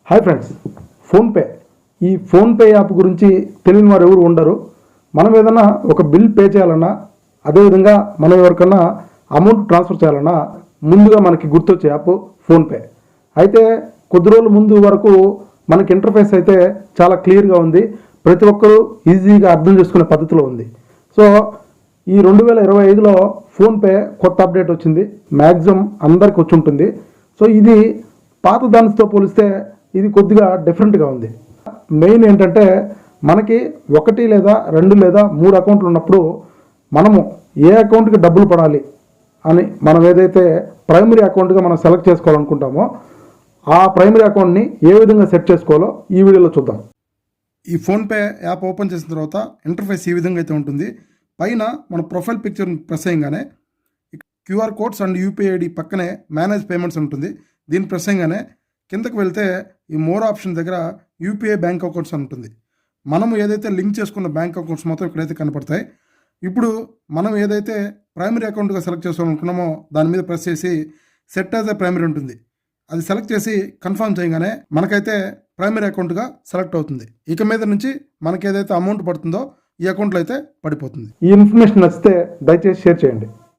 Hi friends, PhonePe ఈ PhonePe app గురించి తెలియని వారు ఎవరు ఉండరు. మనం ఏదైనా ఒక బిల్ పే చేయాలన్నా, అదేవిధంగా మనం ఎవరికన్నా అమౌంట్ ట్రాన్స్ఫర్ చేయాలన్నా ముందుగా మనకి గుర్తొచ్చే యాప్ ఫోన్పే. అయితే కొద్ది రోజుల ముందు వరకు మనకి ఇంటర్ఫేస్ అయితే చాలా క్లియర్గా ఉంది, ప్రతి ఒక్కరూ ఈజీగా అర్థం చేసుకునే పద్ధతిలో ఉంది. సో ఈ 2025లో ఫోన్పే కొత్త అప్డేట్ వచ్చింది, మ్యాక్సిమం అందరికి వచ్చి ఉంటుంది. సో ఇది పాత దానితో పోలిస్తే ఇది కొద్దిగా డిఫరెంట్గా ఉంది. మెయిన్ ఏంటంటే మనకి 1 లేదా 2 లేదా 3 అకౌంట్లు ఉన్నప్పుడు మనము ఏ అకౌంట్కి డబ్బులు పడాలి అని మనం ఏదైతే ప్రైమరీ అకౌంట్గా మనం సెలెక్ట్ చేసుకోవాలనుకుంటామో ఆ ప్రైమరీ అకౌంట్ని ఏ విధంగా సెట్ చేసుకోవాలో ఈ వీడియోలో చూద్దాం. ఈ ఫోన్పే యాప్ ఓపెన్ చేసిన తర్వాత ఇంటర్ఫేస్ ఈ విధంగా అయితే ఉంటుంది. పైన మన ప్రొఫైల్ పిక్చర్ని ప్రెస్ చేయగానే QR codes and UPI ID పక్కనే మేనేజ్ పేమెంట్స్ ఉంటుంది. దీన్ని ప్రెస్ చేయగానే కిందకు వెళ్తే ఈ మోర్ ఆప్షన్ దగ్గర యూపీఐ బ్యాంక్ అకౌంట్స్ అని ఉంటుంది. మనము ఏదైతే లింక్ చేసుకున్న బ్యాంక్ అకౌంట్స్ మొత్తం ఇక్కడైతే కనపడతాయి. ఇప్పుడు మనం ఏదైతే ప్రైమరీ అకౌంట్గా సెలెక్ట్ చేసుకోవాలనుకున్నామో దాని మీద ప్రెస్ చేసి సెట్ యాజ్ ఏ ప్రైమరీ ఉంటుంది. అది సెలెక్ట్ చేసి కన్ఫర్మ్ చేయగానే మనకైతే ప్రైమరీ అకౌంట్గా సెలెక్ట్ అవుతుంది. ఇక మీద నుంచి మనకి ఏదైతే అమౌంట్ పడుతుందో ఈ అకౌంట్లో అయితే పడిపోతుంది. ఈ ఇన్ఫర్మేషన్ నచ్చితే దయచేసి షేర్ చేయండి.